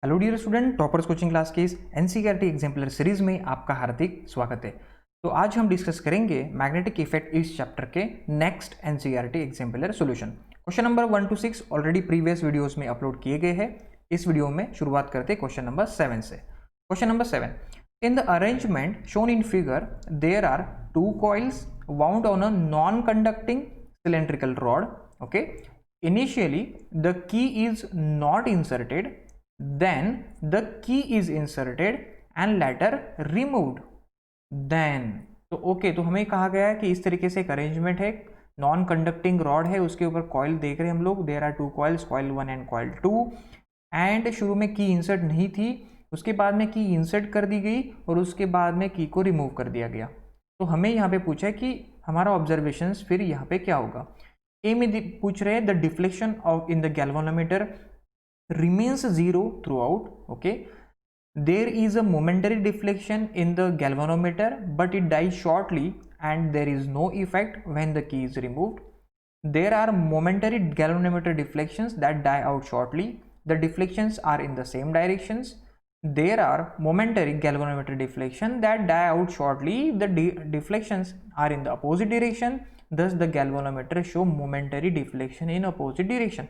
Hello dear student, toppers coaching class के इस NCERT exemplar series में आपका हार्दिक स्वागत है। तो आज हम डिस्कस करेंगे मैग्नेटिक इफेक्ट इस चैप्टर के next NCERT exemplar solution. Question number 1 to 6 already previous videos में अपलोड किए गए हैं। इस वीडियो में शुरुआत करते हैं क्वेश्चन नंबर 7 से। Question number 7, in the arrangement shown in figure there are two coils wound on a non-conducting cylindrical rod. Okay, initially the key is not inserted, then the key is inserted and later removed. then तो okay, तो हमें कहा गया है कि इस तरीके से एक अरेंजमेंट है, नॉन कंडक्टिंग रॉड है, उसके ऊपर कॉइल देख रहे हैं हम लोग। There are two coils, coil 1 and coil 2, and शुरू में की इंसर्ट नहीं थी, उसके बाद में की इंसर्ट कर दी गई और उसके बाद में की को रिमूव कर दिया गया। तो हमें यहाँ पे पूछा है कि हमारा ऑब्जर्वेशंस फिर यहाँ पे क्या होगा। ए में पूछ रहे हैं the deflection of in the galvanometer remains zero throughout. Okay, there is a momentary deflection in the galvanometer but it dies shortly and there is no effect when the key is removed. There are momentary galvanometer deflections that die out shortly. The deflections are in the same directions. There are momentary galvanometer deflection that die out shortly. The deflections are in the opposite direction. Thus the galvanometer show momentary deflection in opposite direction.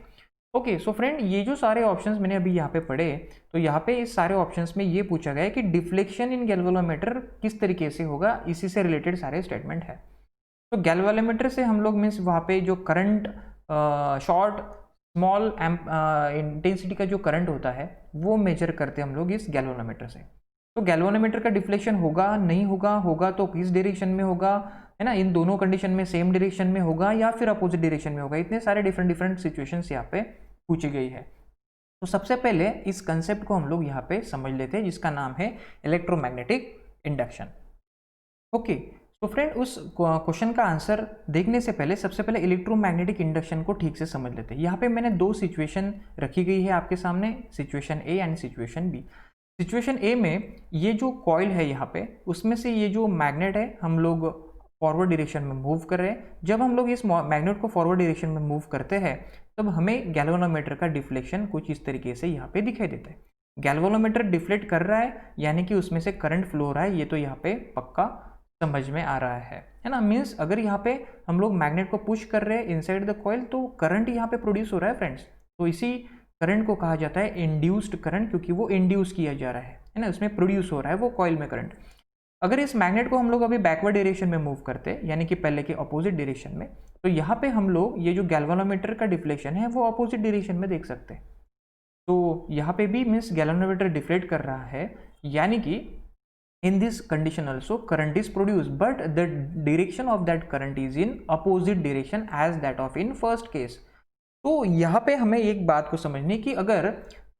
Okay, so friend, ये जो सारे options मैंने अभी यहाँ पे पढ़े, तो यहाँ पे इस सारे ऑप्शंस में ये पूछा गया है कि डिफ्लेक्शन इन गैल्वेनोमीटर किस तरीके से होगा, इसी से रिलेटेड सारे स्टेटमेंट है। तो गैल्वेनोमीटर से हम लोग मीन्स वहाँ पे जो करंट शॉर्ट स्मॉल इंटेंसिटी का जो करंट होता है वो मेजर करते हैं हम लोग इस गैल्वेनोमीटर से। तो गैल्वेनोमीटर का डिफ्लेक्शन होगा नहीं होगा, होगा तो किस डायरेक्शन में होगा, है ना, इन दोनों कंडीशन में सेम डायरेक्शन में होगा या फिर अपोजिट डायरेक्शन में होगा। इतने सारे डिफरेंट सिचुएशंस यहाँ पे पूछी गई है। तो सबसे पहले इस कंसेप्ट को हम लोग यहाँ पे समझ लेते हैं, जिसका नाम है इलेक्ट्रोमैग्नेटिक इंडक्शन। ओके, तो फ्रेंड, उस क्वेश्चन का आंसर देखने से पहले सबसे पहले इलेक्ट्रोमैग्नेटिक इंडक्शन को ठीक से समझ लेते हैं। यहाँ पे मैंने दो सिचुएशन रखी गई है आपके सामने, situation A and situation B. Situation A में ये जो कॉइल है यहाँ पे, उसमें से ये जो मैग्नेट है हम लोग फॉरवर्ड डायरेक्शन में मूव कर रहे हैं। जब हम लोग इस मैग्नेट को फॉरवर्ड डायरेक्शन में मूव करते हैं तब हमें गैल्वेनोमीटर का डिफ्लेक्शन कुछ इस तरीके से यहाँ पे दिखाई देता है। गैल्वेनोमीटर डिफ्लेक्ट कर रहा है यानी कि उसमें से करंट फ्लो हो रहा है, ये तो यहाँ पे पक्का समझ में आ रहा है ना। मीन्स अगर यहाँ पे हम लोग मैग्नेट को पुश कर रहे हैं इनसाइड द कॉइल तो करंट यहाँ पे प्रोड्यूस हो रहा है फ्रेंड्स। तो इसी करंट को कहा जाता है इंड्यूस्ड करंट, क्योंकि वो इंड्यूस किया जा रहा है ना, उसमें प्रोड्यूस हो रहा है वो कॉइल में करंट। अगर इस मैग्नेट को हम लोग अभी बैकवर्ड डायरेक्शन में मूव करते हैं यानी कि पहले के अपोजिट डायरेक्शन में, तो यहाँ पे हम लोग ये जो गैल्वेनोमीटर का डिफ्लेक्शन है वो अपोजिट डायरेक्शन में देख सकते हैं। तो यहाँ पे भी मीन्स गैल्वेनोमीटर डिफ्लेक्ट कर रहा है, यानी कि in this condition also current is produce but the direction of that current is in opposite direction as that of in first case. तो यहाँ पे हमें एक बात को समझनी कि अगर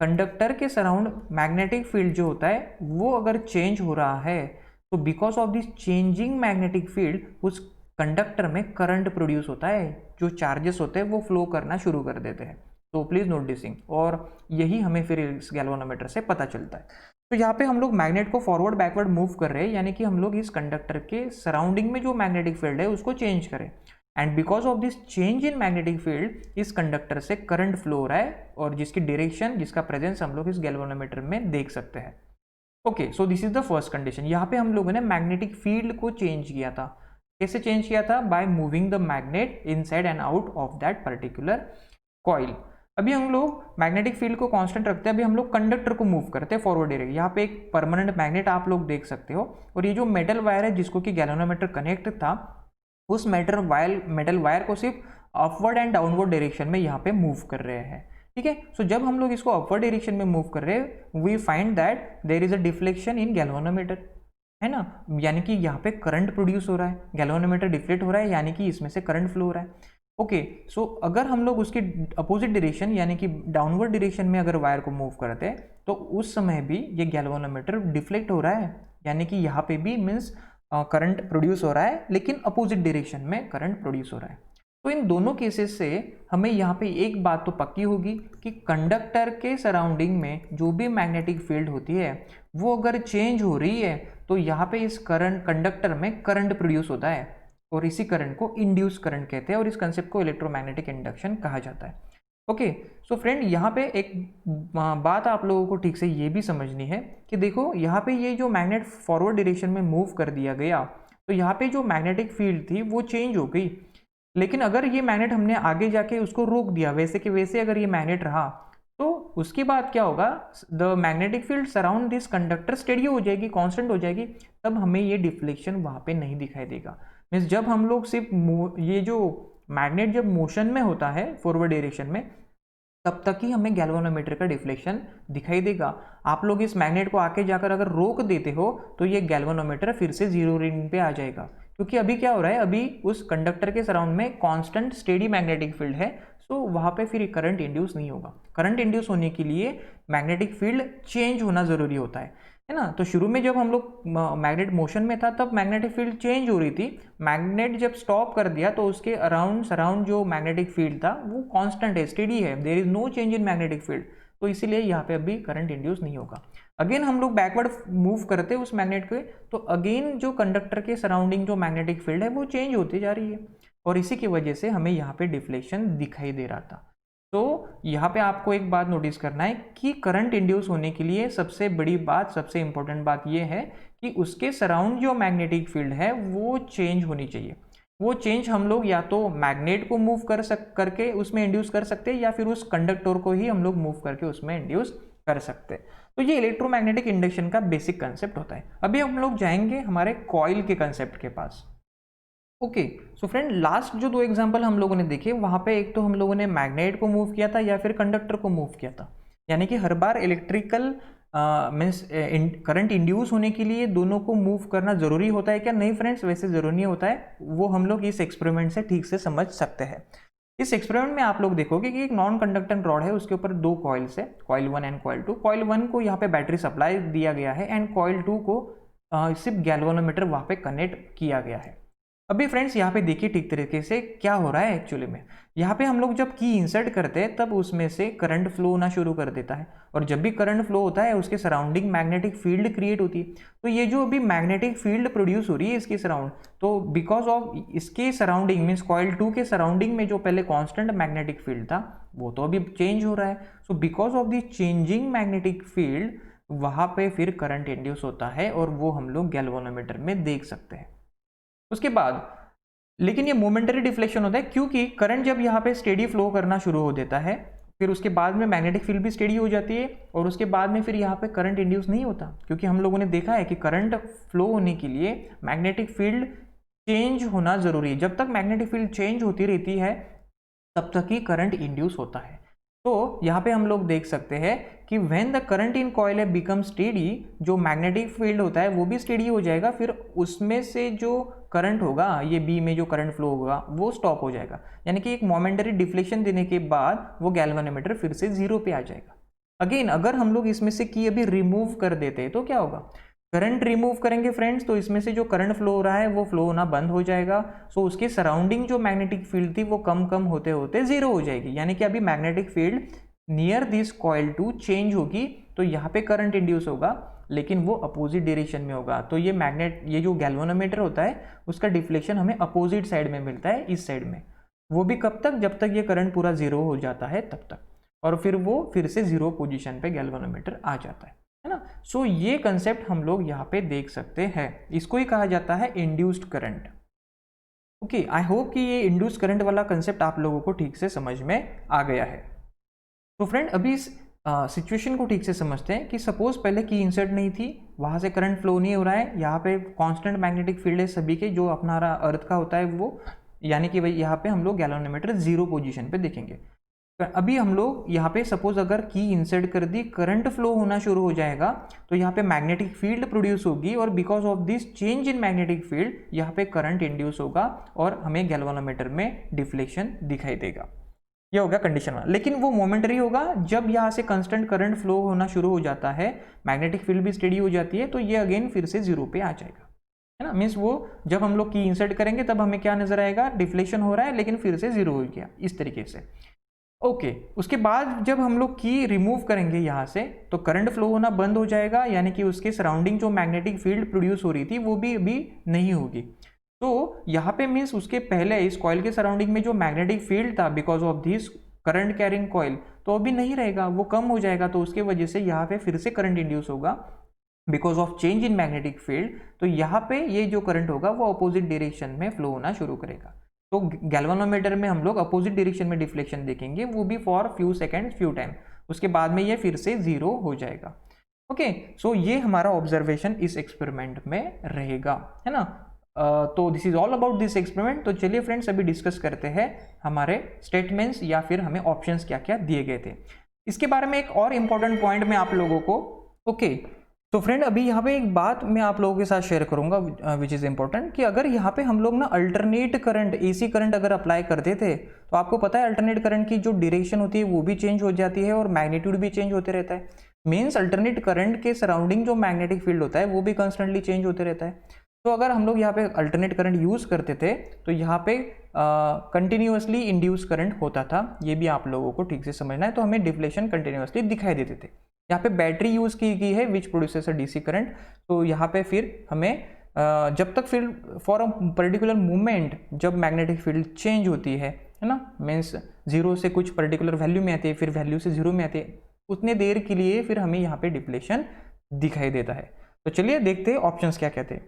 कंडक्टर के सराउंड मैग्नेटिक फील्ड जो होता है वो अगर चेंज हो रहा है तो because of this changing magnetic field उस कंडक्टर में करंट प्रोड्यूस होता है, जो चार्जेस होते हैं वो फ्लो करना शुरू कर देते हैं। तो प्लीज नोट दिस थिंग, और यही हमें फिर इस गैल्वेनोमीटर से पता चलता है। तो यहाँ पे हम लोग मैग्नेट को फॉरवर्ड बैकवर्ड मूव कर रहे हैं, यानी कि हम लोग इस कंडक्टर के सराउंडिंग में जो मैग्नेटिक फील्ड है उसको चेंज करें, and because of this change in magnetic field इस कंडक्टर से करंट फ्लो हो रहा है, और जिसकी डायरेक्शन, जिसका प्रेजेंस हम लोग इस गैल्वेनोमीटर में देख सकते हैं। Okay, so this is the first condition. यहाँ पे हम लोगों ने मैग्नेटिक फील्ड को चेंज किया था। कैसे चेंज किया था? By moving the magnet inside and out of that particular coil. अभी हम लोग मैग्नेटिक फील्ड को कांस्टेंट रखते हैं, अभी हम लोग कंडक्टर को मूव करते हैं फॉरवर्ड डायरेक्शन। यहाँ पे एक परमानेंट मैग्नेट आप लोग देख सकते हो, और ये जो मेटल वायर है जिसको कि गैल्वेनोमीटर कनेक्ट था, उस मेटल वायर को सिर्फ अपवर्ड एंड डाउनवर्ड डायरेक्शन में यहाँ पे मूव कर रहे हैं। ठीक है, सो जब हम लोग इसको अपवर्ड डायरेक्शन में मूव कर रहे हैं we find that there is a deflection in galvanometer, है ना, यानी कि यहाँ पे करंट प्रोड्यूस हो रहा है, गैल्वेनोमीटर डिफ्लेक्ट हो रहा है यानी कि इसमें से करंट फ्लो हो रहा है। ओके, सो अगर हम लोग उसकी अपोजिट डायरेक्शन यानी कि डाउनवर्ड डायरेक्शन में अगर वायर को मूव करते हैं तो उस समय भी ये गैल्वेनोमीटर डिफ्लेक्ट हो रहा है, यानी कि यहाँ पे भी मीन्स करंट प्रोड्यूस हो रहा है, लेकिन अपोजिट डायरेक्शन में करंट प्रोड्यूस हो रहा है। तो इन दोनों केसेस से हमें यहाँ पे एक बात तो पक्की होगी कि कंडक्टर के सराउंडिंग में जो भी मैग्नेटिक फील्ड होती है वो अगर चेंज हो रही है तो यहाँ पे इस करंट कंडक्टर में करंट प्रोड्यूस होता है, और इसी करंट को इंड्यूस करंट कहते हैं, और इस कंसेप्ट को इलेक्ट्रोमैग्नेटिक इंडक्शन कहा जाता है। ओके, सो फ्रेंड यहाँ पे एक बात आप लोगों को ठीक से ये भी समझनी है कि देखो यहाँ पे ये जो मैग्नेट फॉरवर्ड डायरेक्शन में मूव कर दिया गया, तो यहाँ पे जो मैग्नेटिक फील्ड थी वो चेंज हो गई। लेकिन अगर ये मैग्नेट हमने आगे जाके उसको रोक दिया वैसे कि वैसे, अगर ये मैग्नेट रहा, तो उसके बाद क्या होगा, the magnetic field surround this conductor steady हो जाएगी, कांस्टेंट हो जाएगी, तब हमें ये डिफ्लेक्शन वहां पे नहीं दिखाई देगा। मीन्स जब हम लोग सिर्फ ये जो मैग्नेट जब मोशन में होता है फॉरवर्ड डायरेक्शन में, तब तक ही हमें गैल्वेनोमीटर का डिफ्लेक्शन दिखाई देगा। आप लोग इस मैग्नेट को आके जाकर अगर रोक देते हो तो ये गैल्वेनोमीटर फिर से जीरो रीडिंग पे आ जाएगा, क्योंकि अभी क्या हो रहा है, अभी उस कंडक्टर के सराउंड में कांस्टेंट स्टेडी मैग्नेटिक फील्ड है, तो वहां पे फिर करंट इंड्यूस नहीं होगा। करंट इंड्यूस होने के लिए मैग्नेटिक फील्ड चेंज होना जरूरी होता है ना। तो शुरू में जब हम लोग मैग्नेट मोशन में था तब मैग्नेटिक फील्ड चेंज हो रही थी, मैग्नेट जब स्टॉप कर दिया तो उसके अराउंड सराउंड जो मैग्नेटिक फील्ड था वो कांस्टेंट है, स्टेडी है, there is no change in magnetic field, तो इसीलिए यहाँ पे अभी करंट इंड्यूस नहीं होगा। अगेन हम लोग बैकवर्ड मूव करते हैं उस मैग्नेट के, तो अगेन जो कंडक्टर के सराउंडिंग जो मैग्नेटिक फील्ड है वो चेंज होती जा रही है, और इसी की वजह से हमें यहाँ पे डिफ्लेक्शन दिखाई दे रहा था। तो यहाँ पे आपको एक बात नोटिस करना है कि करंट इंड्यूस होने के लिए सबसे बड़ी बात, सबसे इंपॉर्टेंट बात यह है कि उसके सराउंड जो मैग्नेटिक फील्ड है वो चेंज होनी चाहिए। वो चेंज हम लोग या तो मैग्नेट को मूव करके उसमें इंड्यूस कर सकते हैं, या फिर उस कंडक्टर को ही हम लोग मूव करके उसमें इंड्यूस कर सकते हैं। तो ये इलेक्ट्रोमैग्नेटिक इंडक्शन का बेसिक कंसेप्ट होता है। अभी हम लोग जाएंगे हमारे कॉइल के कंसेप्ट के पास। ओके, सो फ्रेंड लास्ट जो दो एग्जांपल हम लोगों ने देखे, वहां पे एक तो हम लोगों ने मैग्नेट को मूव किया था या फिर कंडक्टर को मूव किया था, यानी कि हर बार इलेक्ट्रिकल मीन्स करंट इंड्यूस होने के लिए दोनों को मूव करना जरूरी होता है क्या? नहीं फ्रेंड्स, वैसे जरूरी नहीं होता है, वो हम लोग इस एक्सपेरिमेंट से ठीक से समझ सकते हैं। इस एक्सपेरिमेंट में आप लोग देखोगे कि एक नॉन कंडक्टेंट रॉड है, उसके ऊपर दो कॉइल्स है, कॉइल 1 एंड कॉइल 2। कॉइल 1 को यहाँ पे बैटरी सप्लाई दिया गया है एंड कॉइल 2 को सिर्फ गैल्वेनोमीटर वहाँ पे कनेक्ट किया गया है। अभी फ्रेंड्स यहाँ पे देखिए ठीक तरीके से क्या हो रहा है एक्चुअली में। यहाँ पे हम लोग जब की इंसर्ट करते हैं तब उसमें से करंट फ्लो होना शुरू कर देता है, और जब भी करंट फ्लो होता है उसके सराउंडिंग मैग्नेटिक फील्ड क्रिएट होती है। तो ये जो अभी मैग्नेटिक फील्ड प्रोड्यूस हो रही है इसके सराउंड, तो बिकॉज ऑफ इसके सराउंडिंग मीन्स कॉइल 2 के सराउंडिंग में जो पहले कॉन्स्टेंट मैग्नेटिक फील्ड था वो तो अभी चेंज हो रहा है। So because of the changing magnetic field वहाँ पे फिर करंट इंड्यूस होता है, और वो हम लोग गैल्वेनोमीटर में देख सकते हैं। उसके बाद लेकिन ये मोमेंटरी डिफ्लेक्शन होता है, क्योंकि करंट जब यहाँ पे स्टेडी फ्लो करना शुरू हो देता है फिर उसके बाद में मैग्नेटिक फील्ड भी स्टेडी हो जाती है, और उसके बाद में फिर यहाँ पे करंट इंड्यूस नहीं होता, क्योंकि हम लोगों ने देखा है कि करंट फ्लो होने के लिए मैग्नेटिक फील्ड चेंज होना जरूरी है। जब तक मैग्नेटिक फील्ड चेंज होती रहती है तब तक ही करंट इंड्यूस होता है। तो यहाँ पे हम लोग देख सकते हैं कि when the current in coil become steady, जो मैग्नेटिक फील्ड होता है वो भी स्टेडी हो जाएगा, फिर उसमें से जो करंट होगा, ये बी में जो करंट फ्लो होगा वो स्टॉप हो जाएगा, यानी कि एक मोमेंटरी डिफ्लेक्शन देने के बाद वो गैल्वेनोमीटर फिर से जीरो पे आ जाएगा। अगेन अगर हम लोग इसमें से की अभी रिमूव कर देते हैं तो क्या होगा, करंट रिमूव करेंगे फ्रेंड्स, तो इसमें से जो करंट फ्लो हो रहा है वो फ्लो होना बंद हो जाएगा। सो उसके सराउंडिंग जो मैग्नेटिक फील्ड थी वो कम कम होते होते जीरो हो जाएगी, यानी कि अभी magnetic field near this coil 2 change होगी, तो यहाँ पे करंट इंड्यूस होगा लेकिन वो अपोजिट डायरेक्शन में होगा। तो ये जो गैल्वेनोमीटर होता है उसका डिफ्लेक्शन हमें अपोजिट साइड में मिलता है, इस साइड में। वो भी कब तक, जब तक ये करंट पूरा जीरो हो जाता है तब तक, और फिर वो फिर से जीरो पोजीशन पे गैल्वेनोमीटर आ जाता है ना। सो ये कंसेप्ट हम लोग यहाँ पे देख सकते हैं, इसको ही कहा जाता है इंड्यूस्ड करंट। ओके, आई होप कि ये इंड्यूस्ड करंट वाला कंसेप्ट आप लोगों को ठीक से समझ में आ गया है। तो फ्रेंड अभी इस सिचुएशन को ठीक से समझते हैं कि सपोज पहले की इंसर्ट नहीं थी, वहां से करंट फ्लो नहीं हो रहा है, यहाँ पे कांस्टेंट मैग्नेटिक फील्ड है सभी के, जो अपना अर्थ का होता है वो, यानी कि भाई यहाँ पे हम लोग गैल्वेनोमीटर जीरो पोजीशन पे देखेंगे। अभी हम लोग यहाँ पे सपोज अगर की इंसर्ट कर दी, करंट फ्लो होना शुरू हो जाएगा, तो यहाँ पे मैग्नेटिक फील्ड प्रोड्यूस होगी, और because of this change in magnetic field यहाँ पे करंट इंड्यूस होगा और हमें गैल्वेनोमीटर में डिफ्लेक्शन दिखाई देगा। यह हो गया कंडीशन वन। लेकिन वो मोमेंटरी होगा, जब यहाँ से कंस्टेंट करंट फ्लो होना शुरू हो जाता है, मैग्नेटिक फील्ड भी स्टेडी हो जाती है, तो ये अगेन फिर से जीरो पे आ जाएगा, है ना। मीन्स वो जब हम लोग की इंसर्ट करेंगे तब हमें क्या नजर आएगा, डिफ्लेक्शन हो रहा है लेकिन फिर से जीरो हो गया, इस तरीके से। ओके, उसके बाद जब हम लोग की रिमूव करेंगे यहाँ से, तो करंट फ्लो होना बंद हो जाएगा, यानी कि उसके सराउंडिंग जो मैग्नेटिक फील्ड प्रोड्यूस हो रही थी वो भी अभी नहीं होगी। तो यहाँ पे मीन्स उसके पहले इस कॉइल के सराउंडिंग में जो मैग्नेटिक फील्ड था, because of this current carrying coil, तो अभी नहीं रहेगा, वो कम हो जाएगा, तो उसके वजह से यहाँ पे फिर से करंट इंड्यूस होगा because of change in magnetic field. तो यहाँ पे ये जो करंट होगा वो अपोजिट डायरेक्शन में फ्लो होना शुरू करेगा। तो गैल्वेनोमीटर में हम लोग अपोजिट डायरेक्शन में डिफ्लेक्शन देखेंगे, वो भी for few second few time, उसके बाद में ये फिर से जीरो हो जाएगा। ओके, सो ये हमारा ऑब्जर्वेशन इस एक्सपेरिमेंट में रहेगा, है ना। तो this is all about this experiment. तो चलिए फ्रेंड्स अभी डिस्कस करते हैं हमारे स्टेटमेंट्स या फिर हमें ऑप्शंस क्या क्या दिए गए थे। इसके बारे में एक और इम्पॉर्टेंट पॉइंट मैं आप लोगों को, ओके तो फ्रेंड अभी यहाँ पे एक बात मैं आप लोगों के साथ शेयर करूंगा विच इज़ इंपॉर्टेंट, कि अगर यहाँ पे हम लोग ना अल्टरनेट करंट, एसी करंट अगर अप्लाई करते थे तो आपको पता है अल्टरनेट करंट की जो ड्यूरेशन होती है वो भी चेंज हो जाती है और मैग्नीट्यूड भी चेंज होते रहता है। मीन्स अल्टरनेट करंट के सराउंडिंग जो मैग्नेटिक फील्ड होता है वो भी कंस्टेंटली चेंज होते रहता है। तो अगर हम लोग यहाँ पे अल्टरनेट करंट यूज़ करते थे तो यहाँ पे कंटिन्यूसली इंड्यूस करंट होता था, ये भी आप लोगों को ठीक से समझना है। तो हमें डिफ्लेक्शन कंटिन्यूसली दिखाई देते थे। यहाँ पे बैटरी यूज़ की गई है which produces a DC current. तो यहाँ पे फिर हमें जब तक फिर फॉर अ पर्टिकुलर मोमेंट जब मैग्नेटिक फील्ड चेंज होती है ना, मीन्स जीरो से कुछ पर्टिकुलर वैल्यू में आती है, फिर वैल्यू से जीरो में आती है, उतने देर के लिए फिर हमें यहाँ पे डिफ्लेक्शन दिखाई देता है। तो चलिए देखते हैं ऑप्शंस क्या कहते हैं।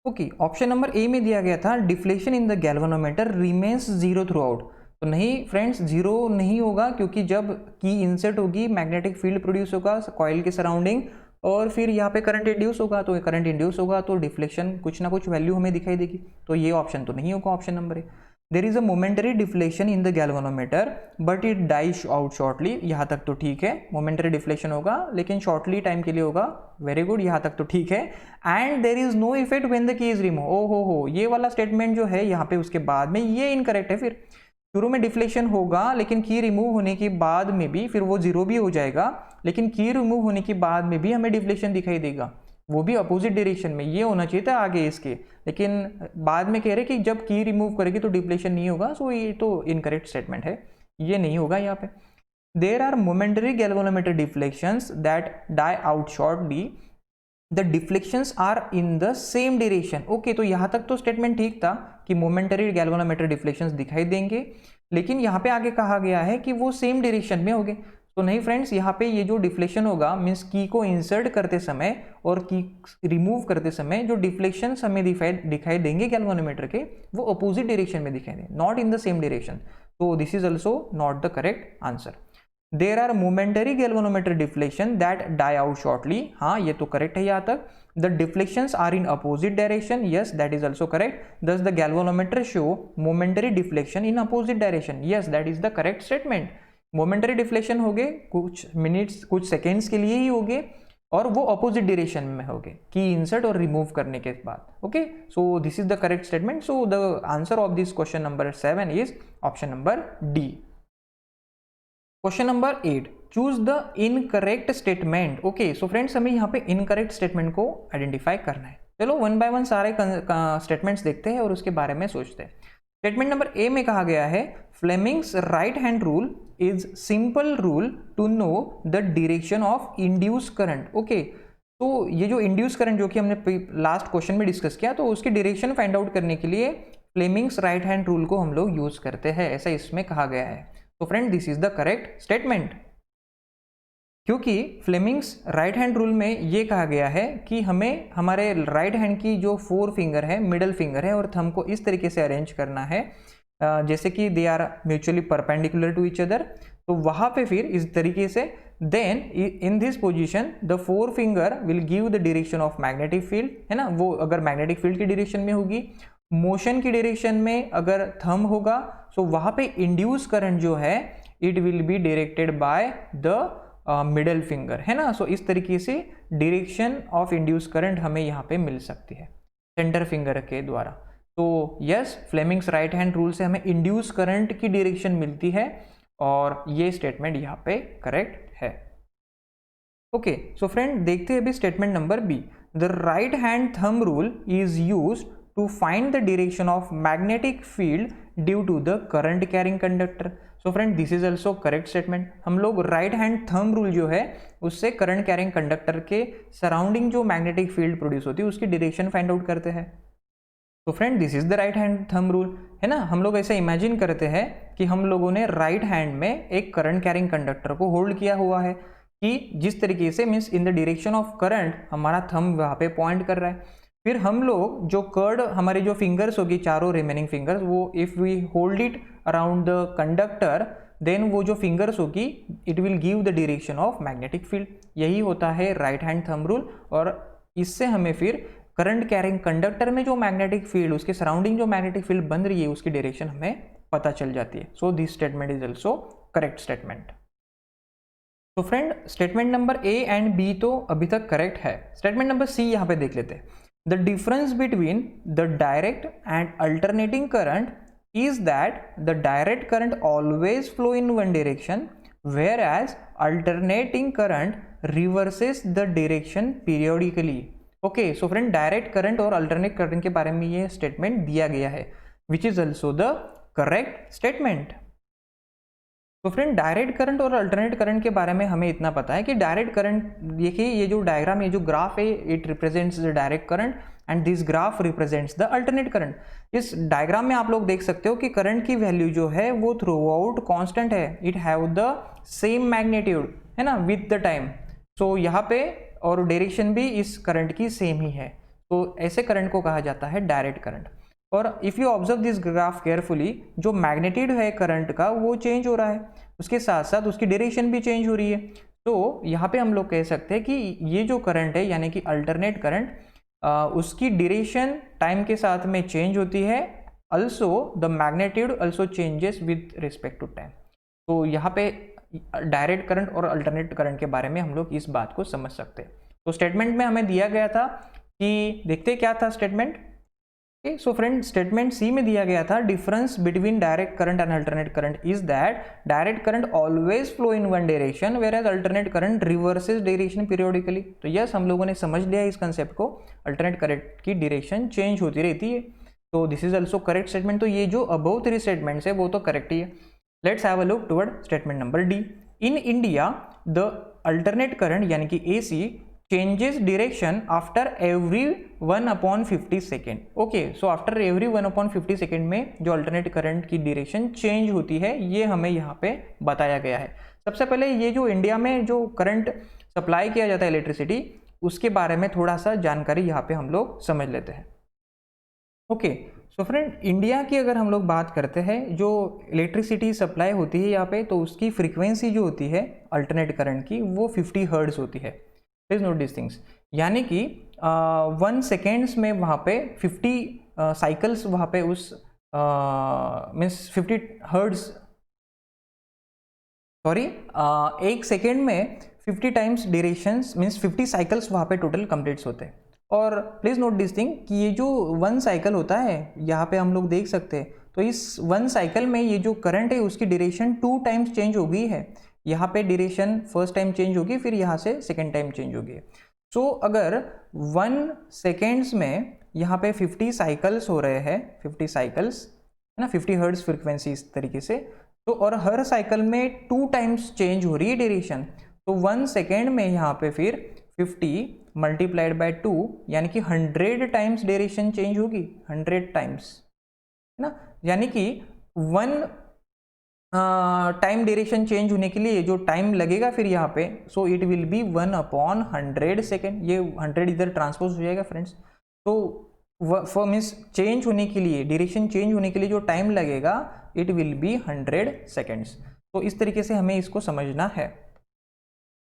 ओके, ऑप्शन नंबर ए में दिया गया था deflection in the galvanometer remains zero through out. तो नहीं फ्रेंड्स, जीरो नहीं होगा, क्योंकि जब की इंसर्ट होगी मैग्नेटिक फील्ड प्रोड्यूस होगा कॉइल के सराउंडिंग और फिर यहाँ पे करंट इंड्यूस होगा, तो करंट इंड्यूस होगा तो डिफ्लेक्शन कुछ ना कुछ वैल्यू हमें दिखाई देगी। तो ये ऑप्शन तो नहीं होगा, option number A. There is a momentary deflection in the galvanometer but it dies out shortly. यहाँ तक तो ठीक है, मोमेंटरी डिफ्लेक्शन होगा लेकिन शॉर्टली टाइम के लिए होगा, वेरी गुड, यहाँ तक तो ठीक है। And there is no effect when the key is remove. ओ हो, ये वाला स्टेटमेंट जो है यहाँ पे उसके बाद में ये इनकरेक्ट है। फिर शुरू में डिफ्लेक्शन होगा लेकिन की रिमूव होने के बाद में भी फिर वो जीरो भी हो जाएगा, लेकिन की रिमूव होने के बाद में भी हमें डिफ्लेक्शन दिखाई देगा, वो भी अपोजिट डायरेक्शन में। ये होना चाहिए था आगे इसके, लेकिन बाद में कह रहे कि जब की रिमूव करेगी तो डिफ्लेक्शन नहीं होगा। सो ये तो इनकरेक्ट स्टेटमेंट है, ये नहीं होगा यहाँ पे। There are momentary galvanometer deflections that die out shortly, the deflections are in the same direction. Okay, तो यहाँ तक तो स्टेटमेंट ठीक था कि मोमेंटरी गैल्वेनोमीटर डिफ्लेक्शंस दिखाई देंगे, लेकिन यहाँ पे आगे कहा गया है कि वो सेम डायरेक्शन में होंगे। तो नहीं फ्रेंड्स, यहाँ पे ये जो डिफ्लेक्शन होगा मीन्स की को इंसर्ट करते समय और की रिमूव करते समय जो डिफ्लेक्शंस हमें दिखाई देंगे गैल्वेनोमीटर के, वो अपोजिट डायरेक्शन में दिखाई देंगे, not in the same direction. तो this is also not the correct answer. There are momentary galvanometer deflection that die out shortly. हाँ, ये तो करेक्ट है यहाँ तक। The deflections are in opposite direction, yes that is also correct. Does the galvanometer show momentary deflection in opposite direction, yes that is the correct statement. Momentary deflection हो गए, कुछ minutes कुछ सेकेंड्स के लिए ही हो गए और वो अपोजिट डायरेक्शन में हो गए की इंसर्ट और रिमूव करने के बाद। Okay, so this is the correct statement. So the answer of this question number 7 is option number D. Question number 8, choose the incorrect statement. Okay, so friends हमें यहाँ पे इनकरेक्ट स्टेटमेंट को identify करना है। चलो वन बाय वन सारे statements देखते हैं और उसके बारे में सोचते हैं। स्टेटमेंट नंबर ए में कहा गया है Fleming's right hand rule is simple rule to know the direction of induce current. Okay, तो ये जो इंड्यूस करंट जो कि हमने लास्ट क्वेश्चन में डिस्कस किया, तो उसकी डायरेक्शन फाइंड आउट करने के लिए फ्लेमिंग्स राइट हैंड रूल को हम लोग यूज करते हैं, ऐसा इसमें कहा गया है। तो friend this is the correct statement, क्योंकि फ्लेमिंग्स राइट हैंड रूल में ये कहा गया है कि हमें हमारे राइट हैंड की जो फोर फिंगर है, मिडल फिंगर है और थंब को इस तरीके से अरेंज करना है जैसे कि they are mutually perpendicular to each other. तो वहाँ पे फिर इस तरीके से then in this position the four finger will give the direction of magnetic field, है ना। वो अगर मैग्नेटिक फील्ड की डायरेक्शन में होगी, मोशन की डायरेक्शन में अगर थंब होगा, सो वहाँ पे इंड्यूस करंट जो है it will be directed by the middle finger, है ना। सो इस तरीके से डायरेक्शन ऑफ इंड्यूस करंट हमें यहाँ पे मिल सकती है सेंटर फिंगर के द्वारा। तो yes, Fleming's right hand rule से हमें इंड्यूस करंट की डायरेक्शन मिलती है और ये स्टेटमेंट यहाँ पे करेक्ट है। ओके, सो फ्रेंड देखते हैं अभी statement number B. The right hand thumb rule is used to find the direction of magnetic field due to the current carrying conductor. So friend this is also correct statement। हम लोग right hand thumb rule जो है उससे current carrying conductor के surrounding जो magnetic field produce होती है उसकी डायरेक्शन फाइंड आउट करते हैं। तो friend this is the right hand thumb rule, है ना। हम लोग ऐसे इमेजिन करते हैं कि हम लोगों ने राइट हैंड में एक करंट कैरिंग कंडक्टर को होल्ड किया हुआ है कि जिस तरीके से means in the direction of current हमारा थंब वहाँ पे पॉइंट कर रहा है। फिर हम लोग जो कर्ड हमारे जो फिंगर्स होगी चारों रिमेनिंग फिंगर्स, वो if we hold it around the conductor then वो जो फिंगर्स होगी it will give the direction of magnetic field. यही होता है राइट हैंड थंब रूल, और इससे हमें फिर करंट कैरिंग कंडक्टर में जो मैग्नेटिक फील्ड, उसके सराउंडिंग जो मैग्नेटिक फील्ड बन रही है उसकी डायरेक्शन हमें पता चल जाती है। So this statement is also correct statement. तो friend statement number a and b तो अभी तक करेक्ट है। स्टेटमेंट नंबर सी यहाँ पे देख लेते हैं। The difference between the direct and alternating current is that the direct current always flow in one direction whereas alternating current reverses the direction periodically. Okay, so friend direct current और alternate current के बारे में ये statement दिया गया है which is also the correct statement. तो friend direct current और अल्टरनेट करंट के बारे में हमें इतना पता है कि डायरेक्ट करंट, देखिए ये जो डायग्राम, ये जो ग्राफ है, it represents the direct current and this graph represents the alternate current. इस डायग्राम में आप लोग देख सकते हो कि करंट की वैल्यू जो है वो थ्रू आउट कॉन्स्टेंट है, it have the same magnitude, है ना, विद द टाइम। सो यहाँ पे और डायरेक्शन भी इस करंट की सेम ही है, तो ऐसे करंट को कहा जाता है डायरेक्ट करंट। और if you observe this graph carefully, जो मैग्नीट्यूड है करंट का वो चेंज हो रहा है, उसके साथ साथ उसकी डायरेक्शन भी चेंज हो रही है। तो यहाँ पे हम लोग कह सकते हैं कि ये जो करंट है यानी कि अल्टरनेट करंट, उसकी डायरेक्शन टाइम के साथ में चेंज होती है, also the magnitude also changes with respect to time. तो यहाँ पे डायरेक्ट करंट और अल्टरनेट करंट के बारे में हम लोग इस बात को समझ सकते हैं। तो स्टेटमेंट में हमें दिया गया था कि, देखते क्या था statement. So friend statement C में दिया गया था, difference between direct current and alternate current is that direct current always flow in one direction whereas alternate current reverses direction periodically. तो यस, हम लोगों ने समझ लिया इस कंसेप्ट को, अल्टरनेट करंट की डायरेक्शन चेंज होती रहती है। तो this is also correct statement. तो ये जो अबव 3 स्टेटमेंट्स है वो तो करेक्ट ही है। Let's have a look toward statement number D. In India the alternate current यानी कि AC changes direction after every 1/50 second. Okay, so after every 1/50 second में जो अल्टरनेट करंट की डायरेक्शन चेंज होती है, ये हमें यहाँ पे बताया गया है। सबसे पहले ये जो इंडिया में जो करंट सप्लाई किया जाता है इलेक्ट्रिसिटी, उसके बारे में थोड़ा सा जानकारी यहाँ पे हम लोग समझ लेते हैं। ओके, सो फ्रेंड इंडिया की अगर हम लोग बात करते हैं, जो इलेक्ट्रिसिटी सप्लाई होती है यहाँ पे, तो उसकी फ्रीक्वेंसी जो होती है अल्टरनेट करंट की, वो 50 हर्ट्ज होती है। प्लीज नोट दिस थिंग्स, यानी कि 1 सेकेंड्स में वहाँ पे 50 साइकिल्स वहाँ पे उस मीन्स 50 हर्ट्ज, सॉरी 1 सेकेंड में 50 टाइम्स ड्यूरेशंस मीन्स 50 साइकिल्स वहाँ पे टोटल कंप्लीट्स होते हैं। और प्लीज़ नोट दिस थिंग कि ये जो 1 साइकिल होता है यहाँ पे हम लोग देख सकते हैं, तो इस 1 साइकिल में ये जो करंट है उसकी ड्यूरेशन 2 टाइम्स चेंज हो गई है। यहाँ पे ड्यूरेशन फर्स्ट टाइम चेंज होगी, फिर यहाँ से सेकेंड टाइम चेंज होगी। सो अगर 1 सेकेंड्स में यहाँ पे 50 साइकिल्स हो रहे हैं, 50 साइकिल्स है ना, 50 हर्ट्ज फ्रिक्वेंसी इस तरीके से, तो और हर साइकिल में 2 टाइम्स चेंज हो रही है ड्यूरेशन, तो 1 सेकेंड में यहाँ पे फिर 50 मल्टीप्लाइड बाय 2 यानी कि 100 टाइम्स ड्यूरेशन चेंज होगी, 100 टाइम्स, है ना। यानी कि 1 टाइम ड्यूरेशन चेंज होने के लिए जो टाइम लगेगा फिर यहाँ पे, so it will B 1/100 second. ये 100 इधर ट्रांसपोज हो जाएगा फ्रेंड्स। तो मीन्स चेंज होने के लिए, ड्यूरेशन चेंज होने के लिए जो टाइम लगेगा इट विल बी 100 सेकेंड्स। तो इस तरीके से हमें इसको समझना है।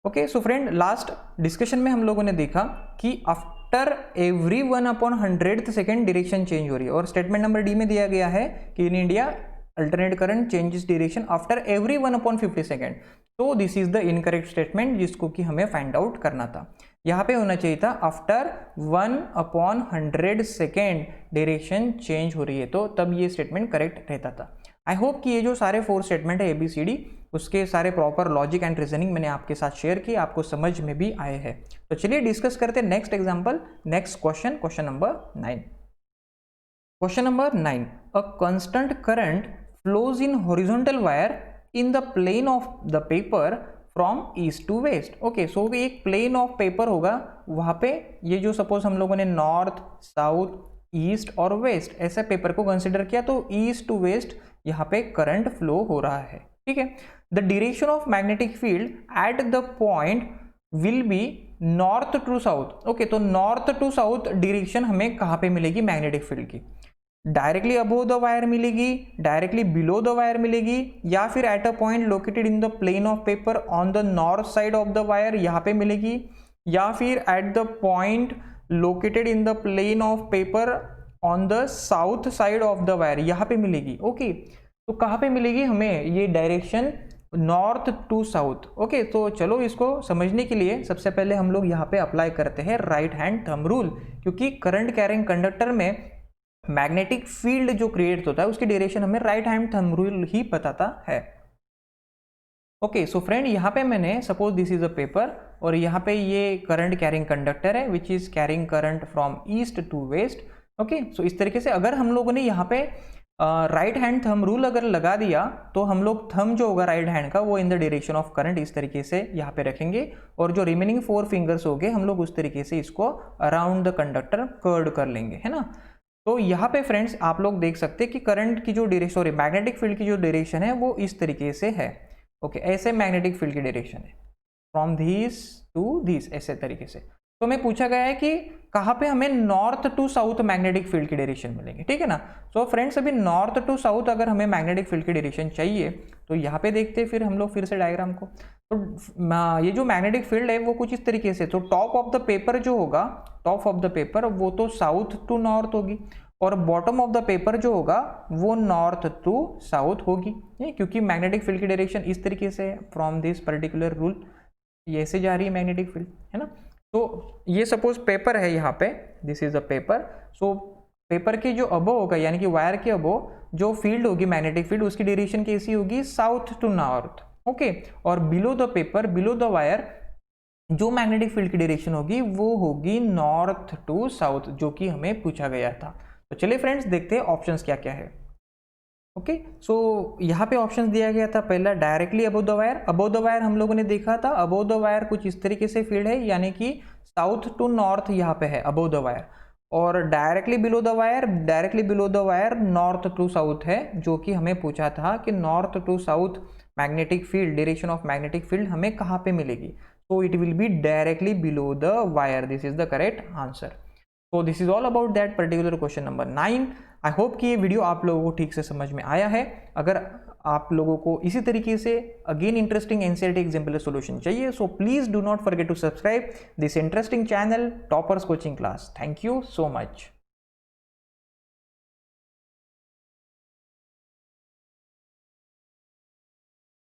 Okay, so friend last discussion में हम लोगों ने देखा कि after every 1/100th second duration change हो रही है, और स्टेटमेंट नंबर डी में दिया गया है कि in India alternate current changes duration after every 1/50 second. तो this is the incorrect statement जिसको कि हमें फाइंड आउट करना था। यहाँ पे होना चाहिए था आफ्टर 1/100 सेकेंड ड्यूरेशन चेंज हो रही है, तो तब ये स्टेटमेंट करेक्ट रहता था। आई होप कि ये जो सारे 4 स्टेटमेंट है ABCD, उसके सारे प्रॉपर लॉजिक एंड रीजनिंग मैंने आपके साथ शेयर किए, आपको समझ में भी आए हैं। तो चलिए डिस्कस करते हैं next example, next question, question number 9। Question number 9, a constant current flows in horizontal wire in the plane of the paper from east to west। Okay, so एक प्लेन ऑफ पेपर होगा, वहाँ पे ये जो suppose हम लोगों ने north, south, east और वेस्ट, ऐसे पेपर को कंसिडर किया तो ईस्ट टू वेस्ट यहाँ पे करंट फ्लो हो रहा है, ठीक है। The direction of magnetic field at the point will be north to south. Okay, तो नॉर्थ टू साउथ डायरेक्शन हमें कहाँ पे मिलेगी मैग्नेटिक फील्ड की? डायरेक्टली अबोव द वायर मिलेगी, डायरेक्टली बिलो द वायर मिलेगी, या फिर at a point located in the plane of paper on the north side of the wire यहाँ पे मिलेगी, या फिर at the point located in the plane of paper on the south side of the wire यहाँ पे मिलेगी। Okay, तो कहाँ पे मिलेगी हमें ये direction? North to south. Okay, तो चलो इसको समझने के लिए सबसे पहले हम लोग यहाँ पे अप्लाई करते हैं राइट हैंड थंब रूल, क्योंकि करंट कैरिंग कंडक्टर में मैग्नेटिक फील्ड जो क्रिएट होता है उसकी डायरेक्शन हमें राइट हैंड थंब रूल ही बताता है। ओके, सो फ्रेंड यहाँ पे मैंने suppose this is a paper और यहाँ पे ये करंट कैरिंग कंडक्टर है which is carrying current from east to west. Okay, so इस तरीके से अगर हम लोगों ने यहाँ पे राइट हैंड थंब रूल अगर लगा दिया तो हम लोग थंब जो होगा राइट हैंड का वो in the direction of current इस तरीके से यहाँ पे रखेंगे, और जो रिमेनिंग 4 फिंगर्स हो गए हम लोग उस तरीके से इसको अराउंड द कंडक्टर कर्ड कर लेंगे, है ना। तो यहाँ पे फ्रेंड्स आप लोग देख सकते हैं कि करंट की जो डायरेक्शन, सॉरी मैग्नेटिक फील्ड की जो डायरेक्शन है वो इस तरीके से है। ओके, ऐसे मैग्नेटिक फील्ड की डायरेक्शन है फ्रॉम दिस टू दिस, ऐसे तरीके से। तो हमें पूछा गया है कि कहाँ पे हमें north to south magnetic field की डायरेक्शन मिलेगी, ठीक है ना। सो फ्रेंड्स अभी नॉर्थ टू साउथ अगर हमें मैग्नेटिक फील्ड की डायरेक्शन चाहिए तो यहाँ पे देखते हैं फिर हम लोग फिर से डायग्राम को। तो ये जो मैग्नेटिक फील्ड है वो कुछ इस तरीके से, तो टॉप ऑफ द पेपर जो होगा, टॉप ऑफ द पेपर वो तो साउथ टू नॉर्थ होगी, और बॉटम ऑफ द पेपर जो होगा वो नॉर्थ टू साउथ होगी, क्योंकि मैग्नेटिक फील्ड की डायरेक्शन इस तरीके से फ्रॉम दिस पर्टिकुलर रूल ये ऐसे जा रही है मैग्नेटिक फील्ड, है ना। तो ये सपोज पेपर है यहाँ पे, this is a paper. So paper के जो अबो होगा यानी कि वायर के अबो जो फील्ड होगी मैग्नेटिक फील्ड उसकी डायरेक्शन कैसी होगी? South to north. ओके, और below the paper, below the wire जो मैग्नेटिक फील्ड की डायरेक्शन होगी वो होगी नॉर्थ टू साउथ, जो कि हमें पूछा गया था। तो चलिए फ्रेंड्स देखते हैं ऑप्शंस क्या क्या है। ओके, सो यहाँ पे ऑप्शंस दिया गया था, पहला directly above the wire. Above the wire हम लोगों ने देखा था, अबोव द वायर कुछ इस तरीके से फील्ड है यानी कि साउथ टू नॉर्थ यहाँ पे है अबोव द वायर, और directly below the wire, directly below the wire north to south है, जो कि हमें पूछा था कि north to south magnetic field, direction of magnetic field हमें कहाँ पे मिलेगी? तो it will be directly below the wire, this is the correct answer. तो this is all about that particular question number 9। I hope कि ये video आप लोगों को ठीक से समझ में आया है। अगर आप लोगों को इसी तरीके से again interesting NCERT example solution चाहिए, so please do not forget to subscribe this interesting channel Toppers coaching Class. Thank you so much.